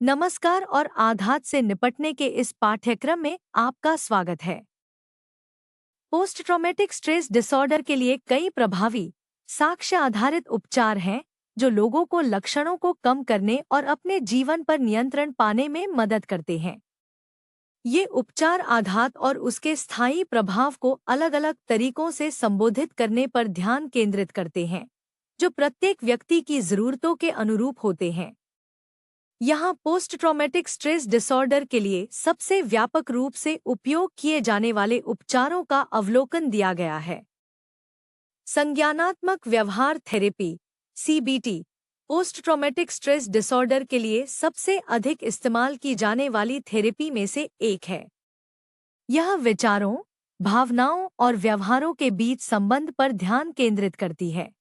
नमस्कार और आघात से निपटने के इस पाठ्यक्रम में आपका स्वागत है। पोस्ट ट्रॉमेटिक स्ट्रेस डिसऑर्डर के लिए कई प्रभावी साक्ष्य आधारित उपचार हैं जो लोगों को लक्षणों को कम करने और अपने जीवन पर नियंत्रण पाने में मदद करते हैं। ये उपचार आघात और उसके स्थायी प्रभाव को अलग-अलग तरीकों से संबोधित करने पर ध्यान केंद्रित करते हैं, जो प्रत्येक व्यक्ति की जरूरतों के अनुरूप होते हैं। यहाँ पोस्ट ट्रॉमेटिक स्ट्रेस डिसऑर्डर के लिए सबसे व्यापक रूप से उपयोग किए जाने वाले उपचारों का अवलोकन दिया गया है। संज्ञानात्मक व्यवहार therapy (CBT) post traumatic stress disorder के लिए सबसे अधिक इस्तेमाल की जाने वाली थेरेपी में से एक है। यह विचारों, भावनाओं और व्यवहारों के बीच संबंध पर ध्यान केंद्रित करती है।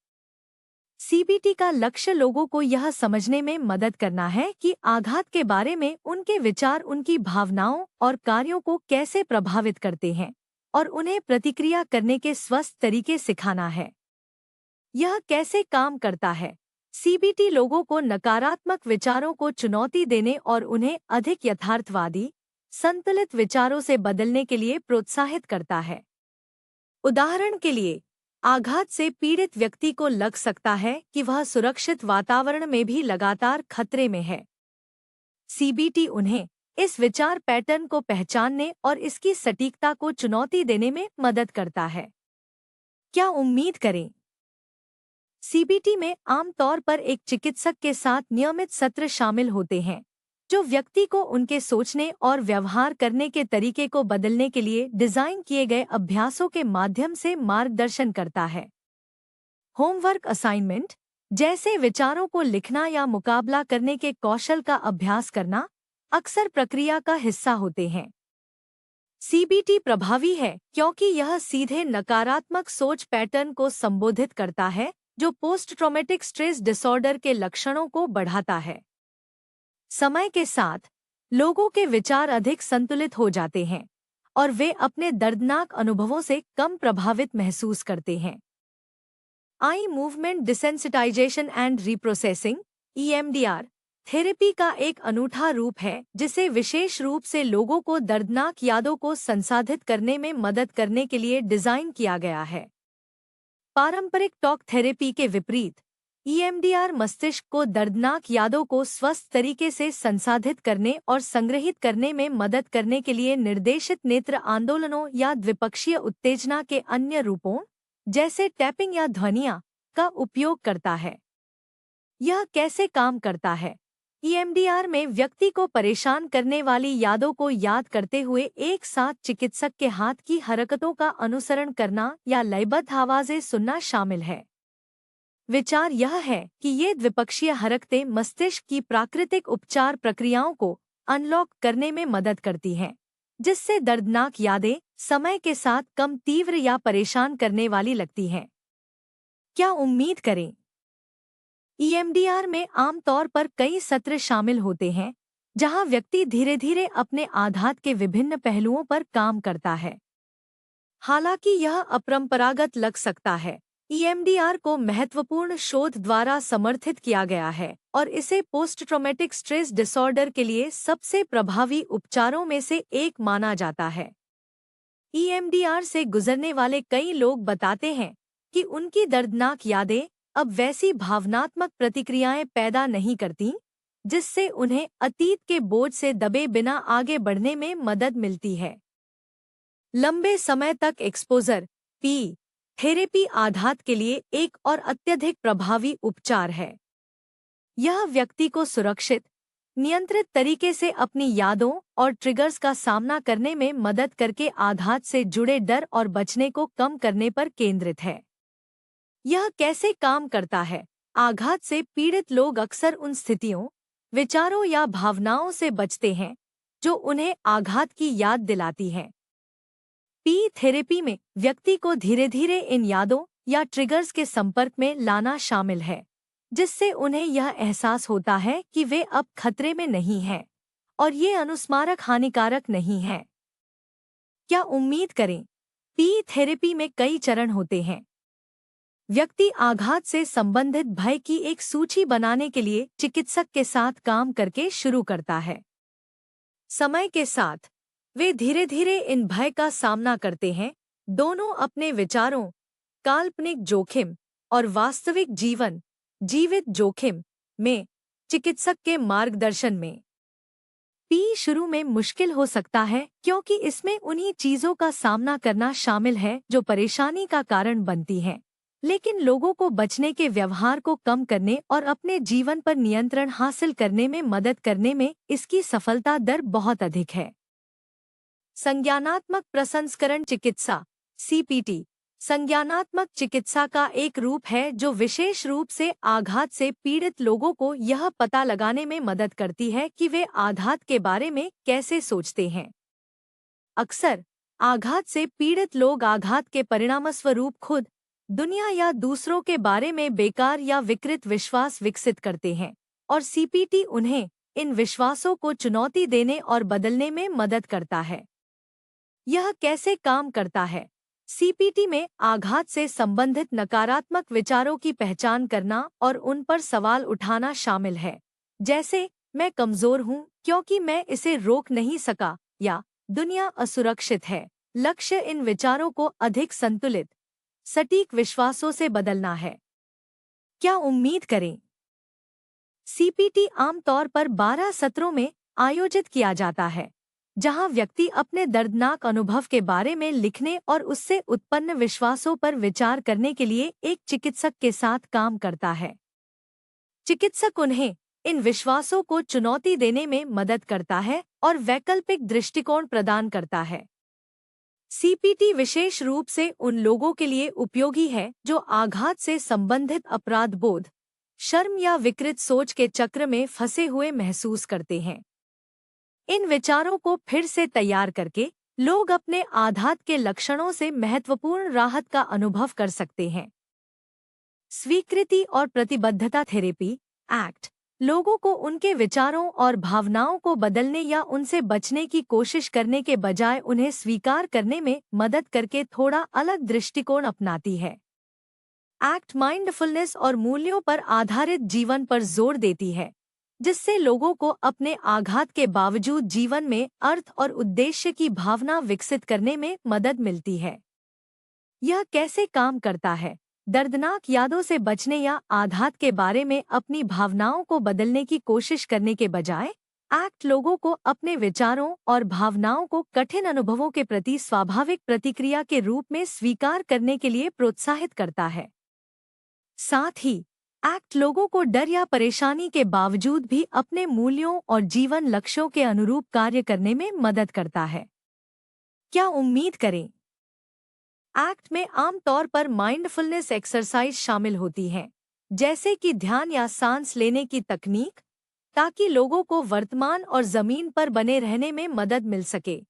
सीबीटी का लक्ष्य लोगों को यह समझने में मदद करना है कि आघात के बारे में उनके विचार उनकी भावनाओं और कार्यों को कैसे प्रभावित करते हैं और उन्हें प्रतिक्रिया करने के स्वस्थ तरीके सिखाना है। यह कैसे काम करता है? सीबीटी लोगों को नकारात्मक विचारों को चुनौती देने और उन्हें अधिक यथार्थवादी, संतुलित विचारों से बदलने के लिए प्रोत्साहित करता है। उदाहरण के लिए, आघात से पीड़ित व्यक्ति को लग सकता है कि वह सुरक्षित वातावरण में भी लगातार खतरे में है। सीबीटी उन्हें इस विचार पैटर्न को पहचानने और इसकी सटीकता को चुनौती देने में मदद करता है। क्या उम्मीद करें? सीबीटी में आमतौर पर एक चिकित्सक के साथ नियमित सत्र शामिल होते हैं, जो व्यक्ति को उनके सोचने और व्यवहार करने के तरीके को बदलने के लिए डिजाइन किए गए अभ्यासों के माध्यम से मार्गदर्शन करता है। होमवर्क असाइनमेंट, जैसे विचारों को लिखना या मुकाबला करने के कौशल का अभ्यास करना, अक्सर प्रक्रिया का हिस्सा होते हैं। सीबीटी प्रभावी है क्योंकि यह सीधे नकारात्मक सोच पैटर्न को संबोधित करता है, जो पोस्ट ट्रॉमेटिक स्ट्रेस डिसऑर्डर के लक्षणों को बढ़ाता है। समय के साथ लोगों के विचार अधिक संतुलित हो जाते हैं और वे अपने दर्दनाक अनुभवों से कम प्रभावित महसूस करते हैं। Eye movement desensitisation and reprocessing (EMDR) therapy का एक अनूठा रूप है जिसे विशेष रूप से लोगों को दर्दनाक यादों को संसाधित करने में मदद करने के लिए डिजाइन किया गया है। पारंपरिक टॉक थेरेपी के विपरीत, ईएमडीआर मस्तिष्क को दर्दनाक यादों को स्वस्थ तरीके से संसाधित करने और संग्रहित करने में मदद करने के लिए निर्देशित नेत्र आंदोलनों या द्विपक्षीय उत्तेजना के अन्य रूपों, जैसे टैपिंग या ध्वनियाँ, का उपयोग करता है। यह कैसे काम करता है? ईएमडीआर में व्यक्ति को परेशान करने वाली यादों को याद करते हुए एक साथ चिकित्सक के हाथ की हरकतों का अनुसरण करना या लयबद्ध आवाजें सुनना शामिल है। विचार यह है कि ये द्विपक्षीय हरकतें मस्तिष्क की प्राकृतिक उपचार प्रक्रियाओं को अनलॉक करने में मदद करती हैं, जिससे दर्दनाक यादें समय के साथ कम तीव्र या परेशान करने वाली लगती हैं। क्या उम्मीद करें? ईएमडीआर में आमतौर पर कई सत्र शामिल होते हैं, जहां व्यक्ति धीरे-धीरे अपने आघात के विभिन्न पहलुओं पर काम करता है। हालांकि यह अपरंपरागत लग सकता है, ईएमडीआर को महत्वपूर्ण शोध द्वारा समर्थित किया गया है और इसे पोस्ट ट्रॉमेटिक स्ट्रेस डिसऑर्डर के लिए सबसे प्रभावी उपचारों में से एक माना जाता है। ईएमडीआर से गुजरने वाले कई लोग बताते हैं कि उनकी दर्दनाक यादें अब वैसी भावनात्मक प्रतिक्रियाएं पैदा नहीं करतीं, जिससे उन्हें अतीत के बोझ से दबे बिना आगे बढ़ने में मदद मिलती है। लंबे समय तक एक्सपोजर पी थेरेपी आघात के लिए एक और अत्यधिक प्रभावी उपचार है। यह व्यक्ति को सुरक्षित, नियंत्रित तरीके से अपनी यादों और ट्रिगर्स का सामना करने में मदद करके आघात से जुड़े डर और बचने को कम करने पर केंद्रित है। यह कैसे काम करता है? आघात से पीड़ित लोग अक्सर उन स्थितियों, विचारों या भावनाओं से बचते हैं जो उन्हें आघात की याद दिलाती हैं। पी थेरेपी में व्यक्ति को धीरे-धीरे इन यादों या ट्रिगर्स के संपर्क में लाना शामिल है, जिससे उन्हें यह एहसास होता है कि वे अब खतरे में नहीं हैं और ये अनुस्मारक हानिकारक नहीं हैं। क्या उम्मीद करें? पी थेरेपी में कई चरण होते हैं। व्यक्ति आघात से संबंधित भय की एक सूची बनाने के लिए चिकित्सक के साथ काम करके शुरू करता है। समय के साथ वे धीरे धीरे इन भय का सामना करते हैं, दोनों अपने विचारों, काल्पनिक जोखिम और वास्तविक जीवित जोखिम में चिकित्सक के मार्गदर्शन में। शुरू में मुश्किल हो सकता है क्योंकि इसमें उन्हीं चीजों का सामना करना शामिल है जो परेशानी का कारण बनती हैं, लेकिन लोगों को बचने के व्यवहार को कम करने और अपने जीवन पर नियंत्रण हासिल करने में मदद करने में इसकी सफलता दर बहुत अधिक है। संज्ञानात्मक प्रसंस्करण चिकित्सा (CPT) संज्ञानात्मक चिकित्सा का एक रूप है जो विशेष रूप से आघात से पीड़ित लोगों को यह पता लगाने में मदद करती है कि वे आघात के बारे में कैसे सोचते हैं। अक्सर आघात से पीड़ित लोग आघात के परिणामस्वरूप खुद, दुनिया या दूसरों के बारे में बेकार या विकृत विश्वास विकसित करते हैं, और CPT उन्हें इन विश्वासों को चुनौती देने और बदलने में मदद करता है। यह कैसे काम करता है? CPT में आघात से संबंधित नकारात्मक विचारों की पहचान करना और उन पर सवाल उठाना शामिल है, जैसे मैं कमजोर हूँ क्योंकि मैं इसे रोक नहीं सका, या दुनिया असुरक्षित है। लक्ष्य इन विचारों को अधिक संतुलित, सटीक विश्वासों से बदलना है। क्या उम्मीद करें? CPT आमतौर पर 12 सत्रों में आयोजित किया जाता है, जहां व्यक्ति अपने दर्दनाक अनुभव के बारे में लिखने और उससे उत्पन्न विश्वासों पर विचार करने के लिए एक चिकित्सक के साथ काम करता है। चिकित्सक उन्हें इन विश्वासों को चुनौती देने में मदद करता है और वैकल्पिक दृष्टिकोण प्रदान करता है। CPT विशेष रूप से उन लोगों के लिए उपयोगी है जो आघात से संबंधित अपराध बोध, शर्म या विकृत सोच के चक्र में फंसे हुए महसूस करते हैं। इन विचारों को फिर से तैयार करके लोग अपने आघात के लक्षणों से महत्वपूर्ण राहत का अनुभव कर सकते हैं। स्वीकृति और प्रतिबद्धता थेरेपी (ACT) लोगों को उनके विचारों और भावनाओं को बदलने या उनसे बचने की कोशिश करने के बजाय उन्हें स्वीकार करने में मदद करके थोड़ा अलग दृष्टिकोण अपनाती है। ACT माइंडफुलनेस और मूल्यों पर आधारित जीवन पर जोर देती है, जिससे लोगों को अपने आघात के बावजूद जीवन में अर्थ और उद्देश्य की भावना विकसित करने में मदद मिलती है। यह कैसे काम करता है? दर्दनाक यादों से बचने या आघात के बारे में अपनी भावनाओं को बदलने की कोशिश करने के बजाय ACT लोगों को अपने विचारों और भावनाओं को कठिन अनुभवों के प्रति स्वाभाविक प्रतिक्रिया के रूप में स्वीकार करने के लिए प्रोत्साहित करता है। साथ ही ACT लोगों को डर या परेशानी के बावजूद भी अपने मूल्यों और जीवन लक्ष्यों के अनुरूप कार्य करने में मदद करता है। क्या उम्मीद करें? ACT में आमतौर पर माइंडफुलनेस एक्सरसाइज शामिल होती हैं, जैसे कि ध्यान या सांस लेने की तकनीक, ताकि लोगों को वर्तमान और जमीन पर बने रहने में मदद मिल सके।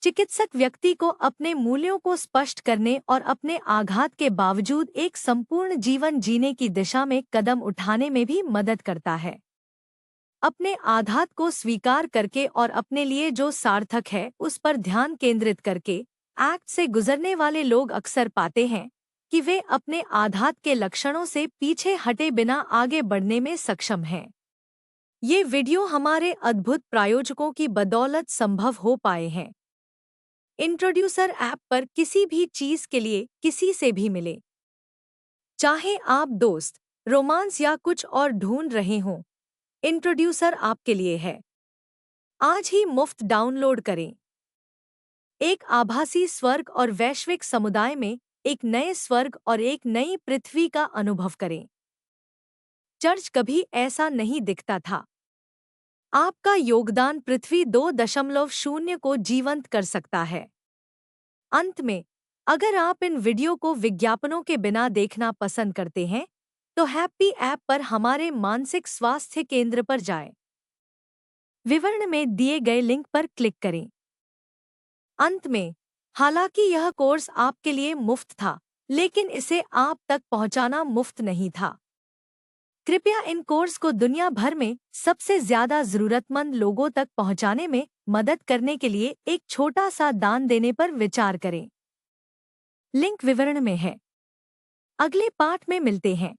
चिकित्सक व्यक्ति को अपने मूल्यों को स्पष्ट करने और अपने आघात के बावजूद एक संपूर्ण जीवन जीने की दिशा में कदम उठाने में भी मदद करता है। अपने आघात को स्वीकार करके और अपने लिए जो सार्थक है उस पर ध्यान केंद्रित करके ACT से गुजरने वाले लोग अक्सर पाते हैं कि वे अपने आघात के लक्षणों से पीछे हटे बिना आगे बढ़ने में सक्षम हैं। ये वीडियो हमारे अद्भुत प्रायोजकों की बदौलत संभव हो पाए हैं। इंट्रोड्यूसर ऐप पर किसी भी चीज के लिए किसी से भी मिले, चाहे आप दोस्त, रोमांस या कुछ और ढूंढ रहे हों, इंट्रोड्यूसर आपके लिए है। आज ही मुफ्त डाउनलोड करें। एक आभासी स्वर्ग और वैश्विक समुदाय में एक नए स्वर्ग और एक नई पृथ्वी का अनुभव करें। चर्च कभी ऐसा नहीं दिखता था। आपका योगदान पृथ्वी 2.0 को जीवंत कर सकता है। अंत में, अगर आप इन वीडियो को विज्ञापनों के बिना देखना पसंद करते हैं, तो हैप्पी ऐप पर हमारे मानसिक स्वास्थ्य केंद्र पर जाएं। विवरण में दिए गए लिंक पर क्लिक करें। अंत में, हालांकि यह कोर्स आपके लिए मुफ्त था, लेकिन इसे आप तक पहुंचाना मुफ्त नहीं था। कृपया इन कोर्स को दुनिया भर में सबसे ज्यादा जरूरतमंद लोगों तक पहुंचाने में मदद करने के लिए एक छोटा सा दान देने पर विचार करें। लिंक विवरण में है। अगले पाठ में मिलते हैं।